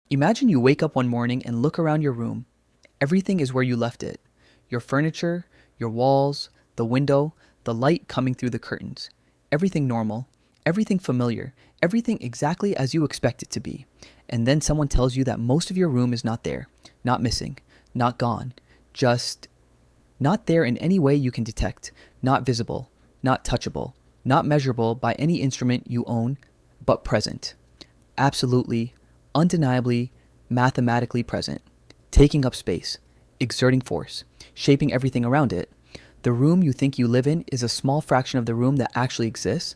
Imagine you wake up one morning and look around your room. Everything is where you left it. Your furniture, your walls, the window, the light coming through the curtains. Everything normal, everything familiar, everything exactly as you expect it to be. And then someone tells you that most of your room is not there, not missing, not gone, just not there in any way you can detect, not visible, not touchable, not measurable by any instrument you own, but present. Absolutely, undeniably, mathematically present, taking up space, exerting force, shaping everything around it. The room you think you live in is a small fraction of the room that actually exists.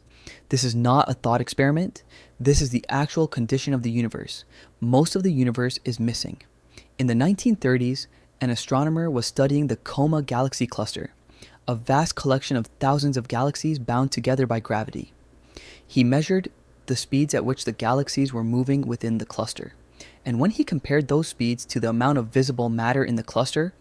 This is not a thought experiment. This is the actual condition of the universe. Most of the universe is missing. In the 1930s, an astronomer was studying the Coma galaxy cluster, a vast collection of thousands of galaxies bound together by gravity. He measured the speeds at which the galaxies were moving within the cluster. And when he compared those speeds to the amount of visible matter in the cluster,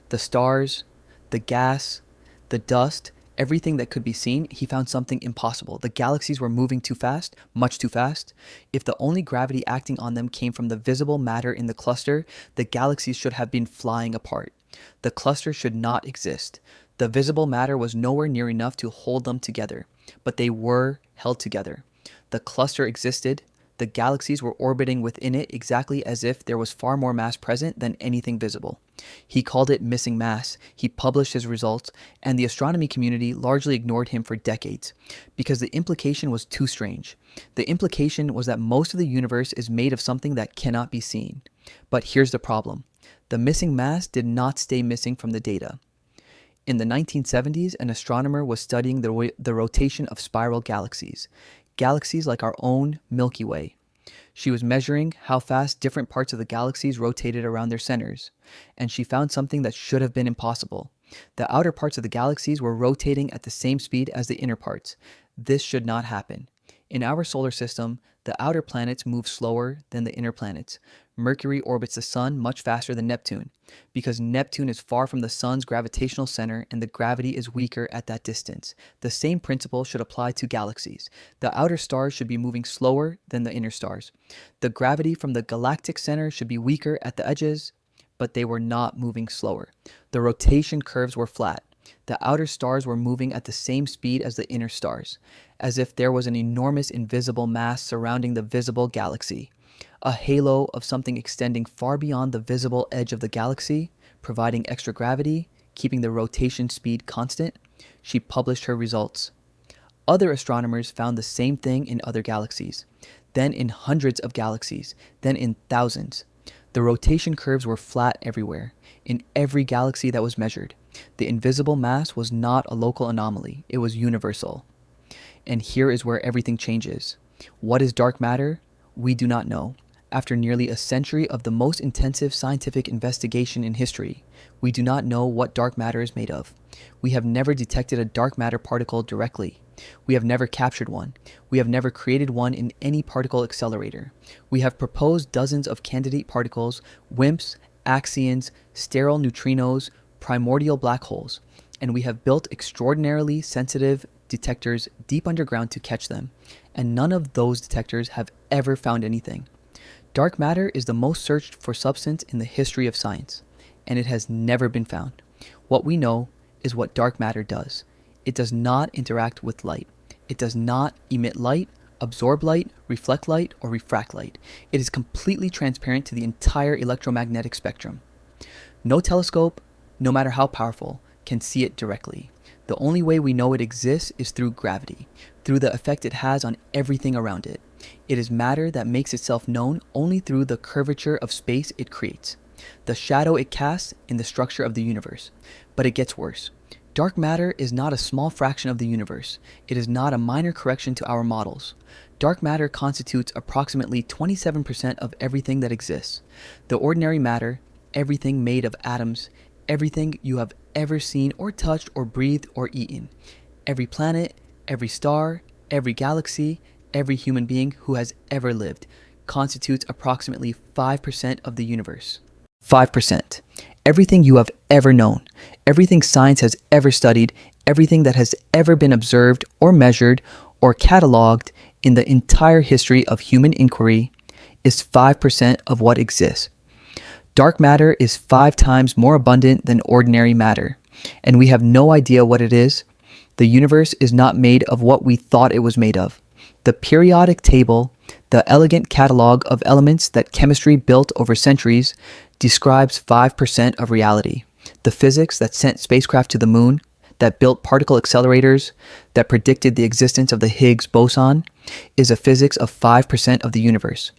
the stars, the gas, the dust, everything that could be seen, he found something impossible. The galaxies were moving too fast, much too fast. If the only gravity acting on them came from the visible matter in the cluster, the galaxies should have been flying apart. The cluster should not exist. The visible matter was nowhere near enough to hold them together, but they were held together. The cluster existed. The galaxies were orbiting within it exactly as if there was far more mass present than anything visible. He called it missing mass. He published his results, and the astronomy community largely ignored him for decades because the implication was too strange. The implication was that most of the universe is made of something that cannot be seen. But here's the problem. The missing mass did not stay missing from the data. In the 1970s, an astronomer was studying the rotation of spiral galaxies like our own Milky Way. She was measuring how fast different parts of the galaxies rotated around their centers, and she found something that should have been impossible. The outer parts of the galaxies were rotating at the same speed as the inner parts. This should not happen. In our solar system, the outer planets move slower than the inner planets. Mercury orbits the sun much faster than Neptune, because Neptune is far from the sun's gravitational center and the gravity is weaker at that distance. The same principle should apply to galaxies. The outer stars should be moving slower than the inner stars. The gravity from the galactic center should be weaker at the edges, but they were not moving slower. The rotation curves were flat. The outer stars were moving at the same speed as the inner stars, as if there was an enormous invisible mass surrounding the visible galaxy, a halo of something extending far beyond the visible edge of the galaxy, providing extra gravity, keeping the rotation speed constant. She published her results. Other astronomers found the same thing in other galaxies, then in hundreds of galaxies, then in thousands. The rotation curves were flat everywhere, in every galaxy that was measured. The invisible mass was not a local anomaly, it was universal. And here is where everything changes. What is dark matter? We do not know. After nearly a century of the most intensive scientific investigation in history, we do not know what dark matter is made of. We have never detected a dark matter particle directly. We have never captured one. We have never created one in any particle accelerator. We have proposed dozens of candidate particles, WIMPs, axions, sterile neutrinos, primordial black holes, and we have built extraordinarily sensitive detectors deep underground to catch them, and none of those detectors have ever found anything. Dark matter is the most searched for substance in the history of science, and it has never been found. What we know is what dark matter does. It does not interact with light. It does not emit light, absorb light, reflect light, or refract light. It is completely transparent to the entire electromagnetic spectrum. No telescope, no matter how powerful, can see it directly. The only way we know it exists is through gravity, through the effect it has on everything around it. It is matter that makes itself known only through the curvature of space it creates, the shadow it casts in the structure of the universe. But it gets worse. Dark matter is not a small fraction of the universe. It is not a minor correction to our models. Dark matter constitutes approximately 27% of everything that exists. The ordinary matter, everything made of atoms, everything you have ever seen or touched or breathed or eaten, every planet, every star, every galaxy, every human being who has ever lived, constitutes approximately 5% of the universe. 5%. Everything you have ever known, everything science has ever studied, everything that has ever been observed or measured or cataloged in the entire history of human inquiry is 5% of what exists. Dark matter is 5 times more abundant than ordinary matter, and we have no idea what it is. The universe is not made of what we thought it was made of. The periodic table, the elegant catalog of elements that chemistry built over centuries, describes 5% of reality. The physics that sent spacecraft to the moon, that built particle accelerators, that predicted the existence of the Higgs boson, is a physics of 5% of the universe.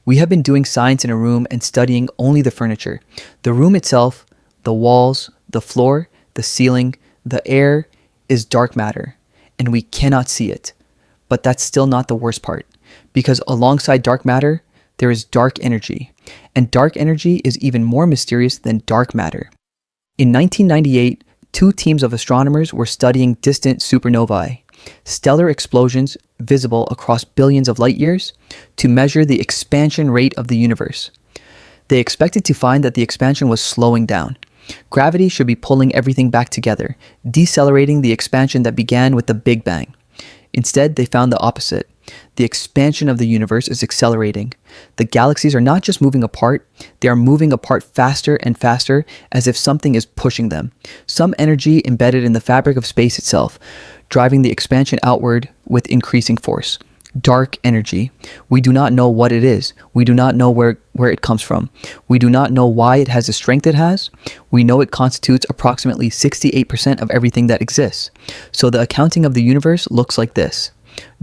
We have been doing science in a room and studying only the furniture. The room itself, the walls, the floor, the ceiling, the air, is dark matter, and we cannot see it. But that's still not the worst part, because alongside dark matter, there is dark energy, and dark energy is even more mysterious than dark matter. In 1998, 2 teams of astronomers were studying distant supernovae, stellar explosions visible across billions of light years, to measure the expansion rate of the universe. They expected to find that the expansion was slowing down. Gravity should be pulling everything back together, decelerating the expansion that began with the Big Bang. Instead, they found the opposite. The expansion of the universe is accelerating. The galaxies are not just moving apart, they are moving apart faster and faster, as if something is pushing them. Some energy embedded in the fabric of space itself, driving the expansion outward with increasing force. Dark energy. We do not know what it is. We do not know where it comes from. We do not know why it has the strength it has. We know it constitutes approximately 68% of everything that exists. So the accounting of the universe looks like this.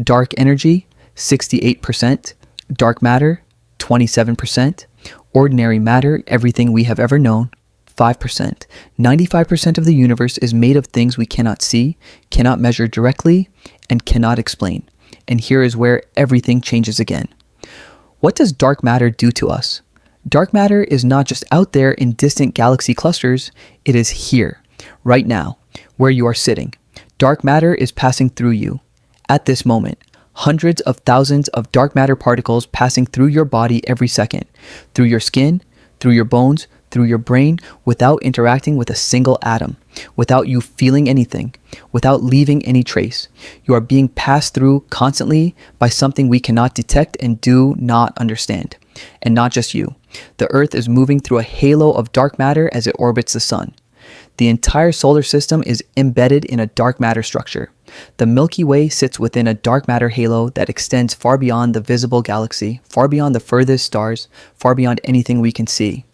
Dark energy, 68%. Dark matter, 27%. Ordinary matter, everything we have ever known, 5%. 95% of the universe is made of things we cannot see, cannot measure directly, and cannot explain. And here is where everything changes again. What does dark matter do to us? Dark matter is not just out there in distant galaxy clusters, it is here, right now, where you are sitting. Dark matter is passing through you. At this moment, hundreds of thousands of dark matter particles passing through your body every second, through your skin, through your bones, through your brain, without interacting with a single atom, without you feeling anything, without leaving any trace. You are being passed through constantly by something we cannot detect and do not understand. And not just you. The Earth is moving through a halo of dark matter as it orbits the sun. The entire solar system is embedded in a dark matter structure. The Milky Way sits within a dark matter halo that extends far beyond the visible galaxy, far beyond the furthest stars, far beyond anything we can see.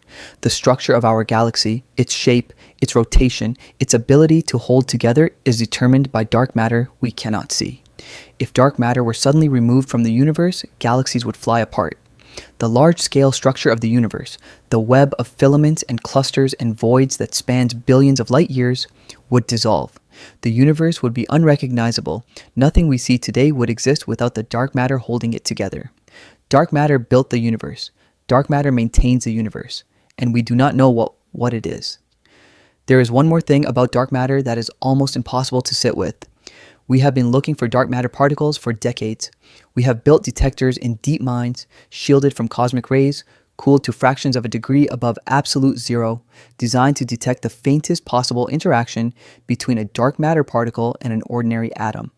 The structure of our galaxy, its shape, its rotation, its ability to hold together is determined by dark matter we cannot see. If dark matter were suddenly removed from the universe, galaxies would fly apart. The large-scale structure of the universe, the web of filaments and clusters and voids that spans billions of light years, would dissolve. The universe would be unrecognizable. Nothing we see today would exist without the dark matter holding it together. Dark matter built the universe. Dark matter maintains the universe. And we do not know what it is. There is one more thing about dark matter that is almost impossible to sit with. We have been looking for dark matter particles for decades. We have built detectors in deep mines, shielded from cosmic rays, cooled to fractions of a degree above absolute zero, designed to detect the faintest possible interaction between a dark matter particle and an ordinary atom.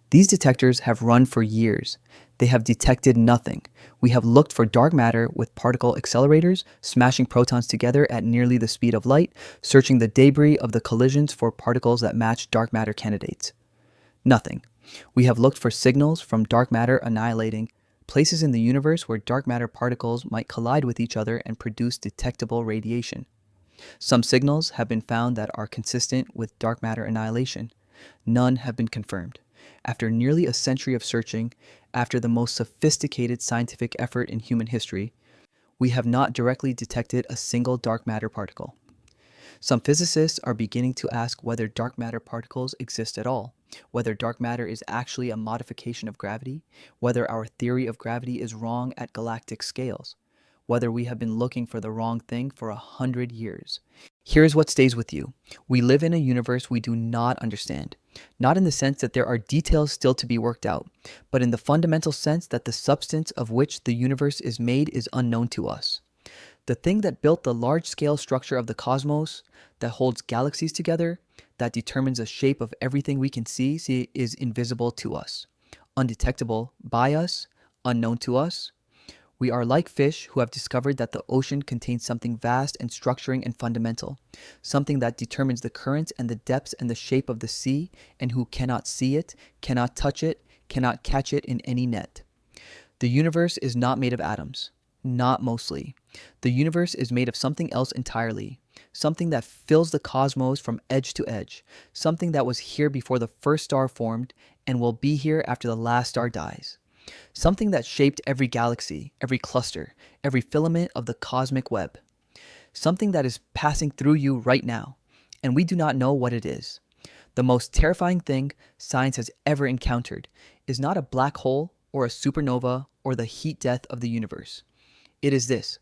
These detectors have run for years. They have detected nothing. We have looked for dark matter with particle accelerators, smashing protons together at nearly the speed of light, searching the debris of the collisions for particles that match dark matter candidates. Nothing. We have looked for signals from dark matter annihilating places in the universe where dark matter particles might collide with each other and produce detectable radiation. Some signals have been found that are consistent with dark matter annihilation. None have been confirmed. After nearly a century of searching, after the most sophisticated scientific effort in human history, we have not directly detected a single dark matter particle. Some physicists are beginning to ask whether dark matter particles exist at all, whether dark matter is actually a modification of gravity, whether our theory of gravity is wrong at galactic scales, whether we have been looking for the wrong thing for 100 years. Here's what stays with you. We live in a universe we do not understand. Not in the sense that there are details still to be worked out, but in the fundamental sense that the substance of which the universe is made is unknown to us. The thing that built the large-scale structure of the cosmos, that holds galaxies together, that determines the shape of everything we can see is invisible to us, undetectable by us, unknown to us. We are like fish who have discovered that the ocean contains something vast and structuring and fundamental, something that determines the currents and the depths and the shape of the sea, and who cannot see it, cannot touch it, cannot catch it in any net. The universe is not made of atoms. Not mostly. The universe is made of something else entirely. Something that fills the cosmos from edge to edge. Something that was here before the first star formed and will be here after the last star dies. Something that shaped every galaxy, every cluster, every filament of the cosmic web. Something that is passing through you right now, and we do not know what it is. The most terrifying thing science has ever encountered is not a black hole or a supernova or the heat death of the universe. It is this,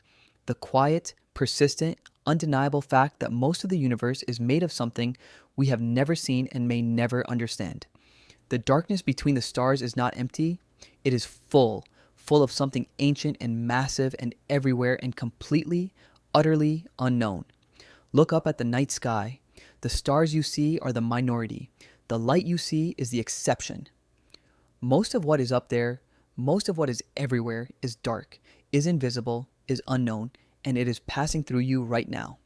the quiet, persistent, undeniable fact that most of the universe is made of something we have never seen and may never understand. The darkness between the stars is not empty, it is full of something ancient and massive and everywhere and completely, utterly unknown. Look up at the night sky. The stars you see are the minority. The light you see is the exception. Most of what is up there, most of what is everywhere is dark, is invisible, is unknown, and it is passing through you right now.